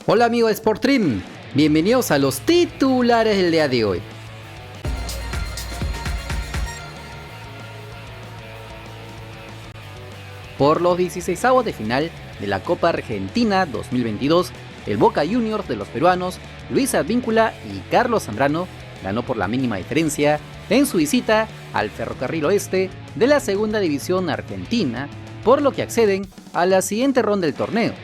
Hola amigos de Sportstream, bienvenidos a los titulares del día de hoy. Por los 16avos de final de la Copa Argentina 2022, el Boca Juniors de los peruanos Luis Advíncula y Carlos Zambrano ganó por la mínima diferencia en su visita al Ferrocarril Oeste de la Segunda División Argentina, por lo que acceden a la siguiente ronda del torneo.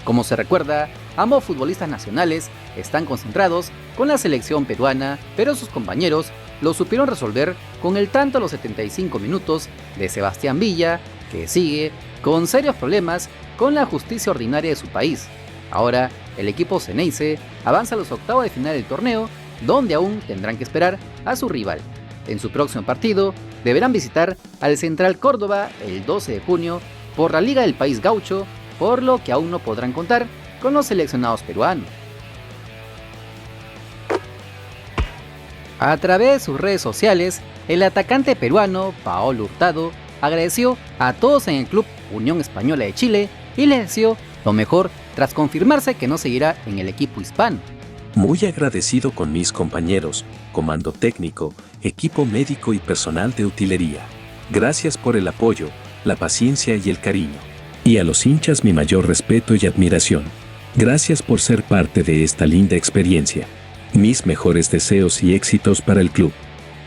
Como se recuerda, ambos futbolistas nacionales están concentrados con la selección peruana, pero sus compañeros lo supieron resolver con el tanto a los 75 minutos de Sebastián Villa, que sigue con serios problemas con la justicia ordinaria de su país. Ahora, el equipo Ceneice avanza a los octavos de final del torneo, donde aún tendrán que esperar a su rival. En su próximo partido, deberán visitar al Central Córdoba el 12 de junio por la Liga del País Gaucho, por lo que aún no podrán contar con los seleccionados peruanos. A través de sus redes sociales, el atacante peruano Paolo Hurtado agradeció a todos en el club Unión Española de Chile y les deseó lo mejor tras confirmarse que no seguirá en el equipo hispano. Muy agradecido con mis compañeros, comando técnico, equipo médico y personal de utilería. Gracias por el apoyo, la paciencia y el cariño. Y a los hinchas mi mayor respeto y admiración. Gracias por ser parte de esta linda experiencia. Mis mejores deseos y éxitos para el club.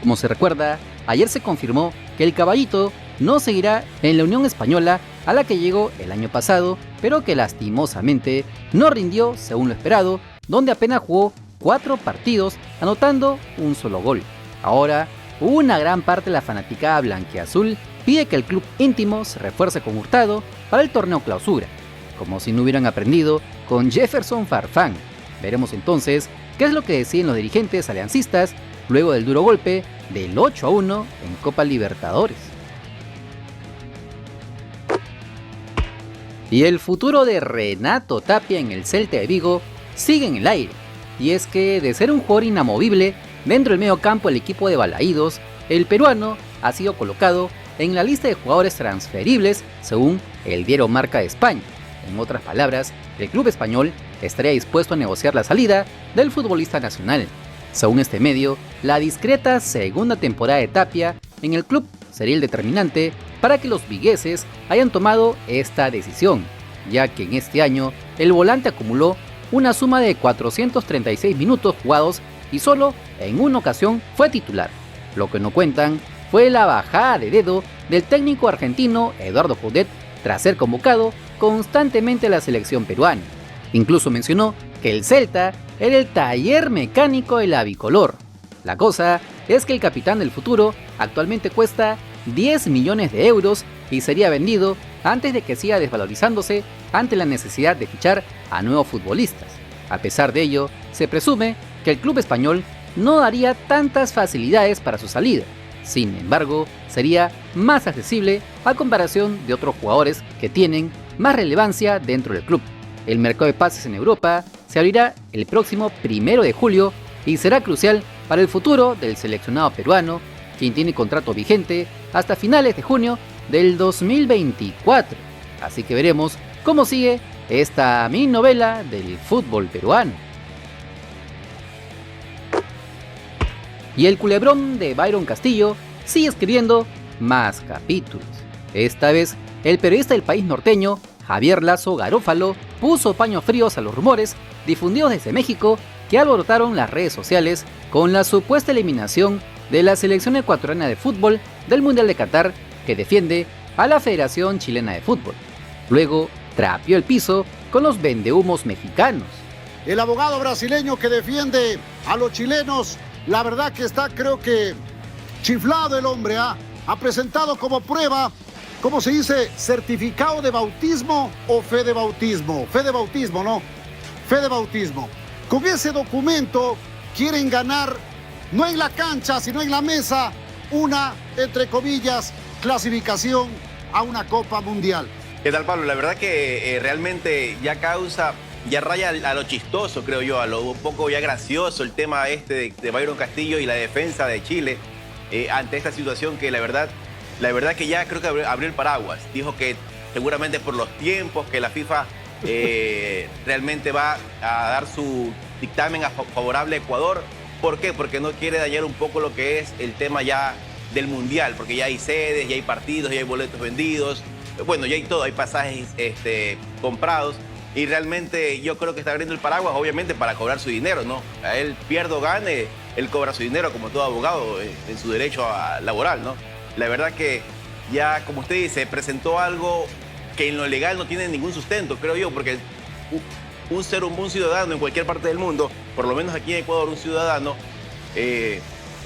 Como se recuerda, ayer se confirmó que el caballito no seguirá en la Unión Española a la que llegó el año pasado, pero que lastimosamente no rindió según lo esperado, donde apenas jugó 4 partidos anotando un solo gol. Ahora, una gran parte de la fanaticada blanquiazul pide que el club íntimo se refuerce con Hurtado para el torneo clausura, como si no hubieran aprendido con Jefferson Farfán. Veremos entonces qué es lo que deciden los dirigentes aliancistas luego del duro golpe del 8-1 en Copa Libertadores. Y el futuro de Renato Tapia en el Celta de Vigo sigue en el aire, y es que de ser un jugador inamovible dentro del medio campo del equipo de Balaídos, el peruano ha sido colocado en la lista de jugadores transferibles según el diario Marca de España. En otras palabras, el club español estaría dispuesto a negociar la salida del futbolista nacional. Según este medio, la discreta segunda temporada de Tapia en el club sería el determinante para que los vigueses hayan tomado esta decisión, ya que en este año el volante acumuló una suma de 436 minutos jugados y solo en una ocasión fue titular. Lo que no cuentan fue la bajada de dedo del técnico argentino Eduardo Coudet tras ser convocado constantemente a la selección peruana. Incluso mencionó que el Celta era el taller mecánico de la bicolor. La cosa es que el capitán del futuro actualmente cuesta 10 millones de euros y sería vendido antes de que siga desvalorizándose ante la necesidad de fichar a nuevos futbolistas. A pesar de ello, se presume que el club español no daría tantas facilidades para su salida. Sin embargo, sería más accesible a comparación de otros jugadores que tienen más relevancia dentro del club. El mercado de pases en Europa se abrirá el próximo 1 de julio y será crucial para el futuro del seleccionado peruano, quien tiene contrato vigente hasta finales de junio del 2024. Así que veremos cómo sigue esta mini novela del fútbol peruano. Y el culebrón de Byron Castillo sigue escribiendo más capítulos. Esta vez, el periodista del País Norteño, Javier Lazo Garófalo, puso paños fríos a los rumores difundidos desde México que alborotaron las redes sociales con la supuesta eliminación de la selección ecuatoriana de fútbol del Mundial de Qatar, que defiende a la Federación Chilena de Fútbol. Luego, trapeó el piso con los vendehumos mexicanos. El abogado brasileño que defiende a los chilenos, la verdad que está, creo que, chiflado el hombre, ha presentado como prueba, ¿cómo se dice? Certificado de bautismo o fe de bautismo. Fe de bautismo, ¿no? Fe de bautismo. Con ese documento quieren ganar, no en la cancha, sino en la mesa, una, entre comillas, clasificación a una Copa Mundial. ¿Qué tal, Pablo? La verdad que realmente ya raya a lo chistoso, creo yo, a lo un poco ya gracioso el tema de Byron Castillo y la defensa de Chile ante esta situación que la verdad que ya creo que abrió el paraguas. Dijo que seguramente por los tiempos que la FIFA realmente va a dar su dictamen favorable a Ecuador. ¿Por qué? Porque no quiere dañar un poco lo que es el tema ya del Mundial, porque ya hay sedes, ya hay partidos, ya hay boletos vendidos, bueno, ya hay todo, hay pasajes comprados, y realmente yo creo que está abriendo el paraguas, obviamente, para cobrar su dinero, ¿no? A él, pierda o gane, él cobra su dinero como todo abogado en su derecho laboral, ¿no? La verdad que ya, como usted dice, presentó algo que en lo legal no tiene ningún sustento, creo yo, porque un ciudadano en cualquier parte del mundo, por lo menos aquí en Ecuador, un ciudadano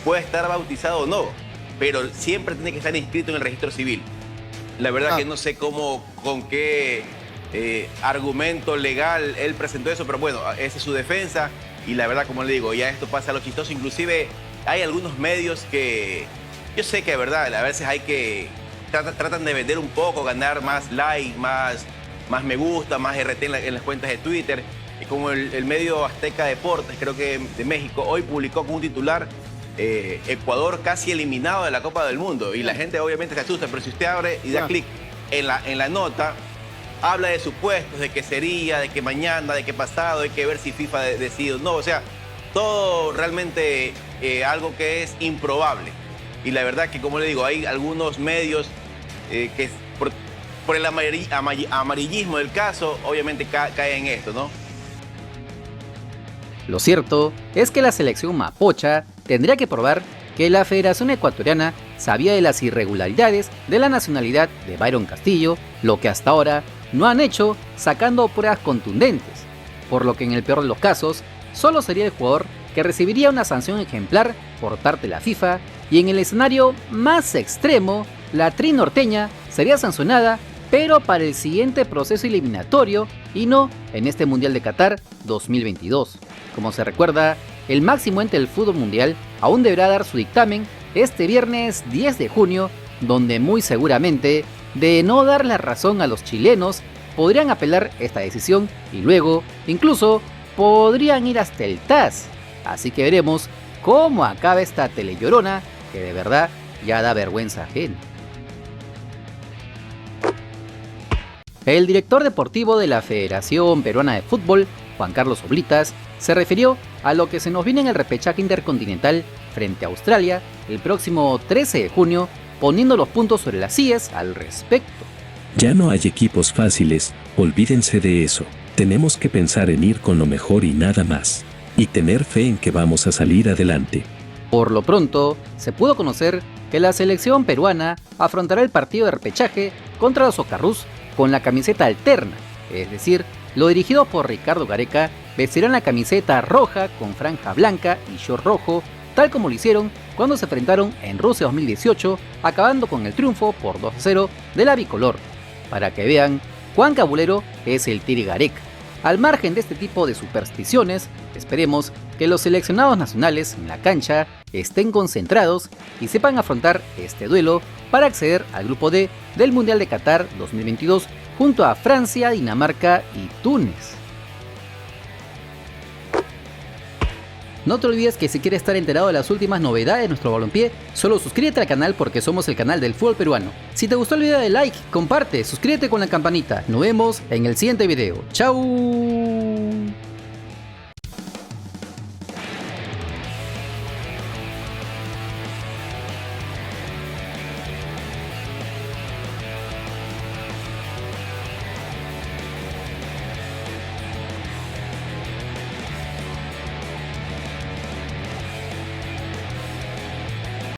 puede estar bautizado o no, pero siempre tiene que estar inscrito en el registro civil. La verdad que no sé con qué argumento legal él presentó eso, pero bueno, esa es su defensa, y la verdad, como le digo, ya esto pasa a lo chistoso. Inclusive hay algunos medios que yo sé que de verdad a veces hay que tratan de vender un poco, ganar más likes, más me gusta, más RT en las cuentas de Twitter, como el medio Azteca Deportes, creo que de México, hoy publicó con un titular: Ecuador casi eliminado de la Copa del Mundo, y la gente obviamente se asusta, pero si usted abre y da clic en la nota, habla de supuestos, de que sería, de que mañana, de que pasado, hay que ver si FIFA decide o no, o sea, todo realmente algo que es improbable. Y la verdad que, como le digo, hay algunos medios que por el amarillismo del caso, obviamente caen en esto, ¿no? Lo cierto es que la selección mapocha tendría que probar que la Federación Ecuatoriana sabía de las irregularidades de la nacionalidad de Byron Castillo, lo que hasta ahora no han hecho, sacando pruebas contundentes, por lo que en el peor de los casos, solo sería el jugador que recibiría una sanción ejemplar por parte de la FIFA, y en el escenario más extremo, la Tri norteña sería sancionada, pero para el siguiente proceso eliminatorio y no en este Mundial de Qatar 2022. Como se recuerda, el máximo ente del fútbol mundial aún deberá dar su dictamen este viernes 10 de junio, donde muy seguramente, de no dar la razón a los chilenos, podrían apelar esta decisión y luego, incluso, podrían ir hasta el TAS. Así que veremos cómo acaba esta telellorona, que de verdad ya da vergüenza ajena. El director deportivo de la Federación Peruana de Fútbol, Juan Carlos Oblitas, se refirió a lo que se nos viene en el repechaje intercontinental frente a Australia el próximo 13 de junio, poniendo los puntos sobre las IES al respecto. Ya no hay equipos fáciles, olvídense de eso. Tenemos que pensar en ir con lo mejor y nada más. Y tener fe en que vamos a salir adelante. Por lo pronto, se pudo conocer que la selección peruana afrontará el partido de repechaje contra los Socceroos con la camiseta alterna, es decir, lo dirigido por Ricardo Gareca vestirán la camiseta roja con franja blanca y short rojo, tal como lo hicieron cuando se enfrentaron en Rusia 2018, acabando con el triunfo por 2-0 de la bicolor. Para que vean cuán cabulero es el Tiri Gareca. Al margen de este tipo de supersticiones, esperemos que los seleccionados nacionales en la cancha estén concentrados y sepan afrontar este duelo para acceder al grupo D del Mundial de Qatar 2022 junto a Francia, Dinamarca y Túnez. No te olvides que si quieres estar enterado de las últimas novedades de nuestro balompié, solo suscríbete al canal porque somos el canal del fútbol peruano. Si te gustó el video, dale like, comparte, suscríbete con la campanita. Nos vemos en el siguiente video. ¡Chao!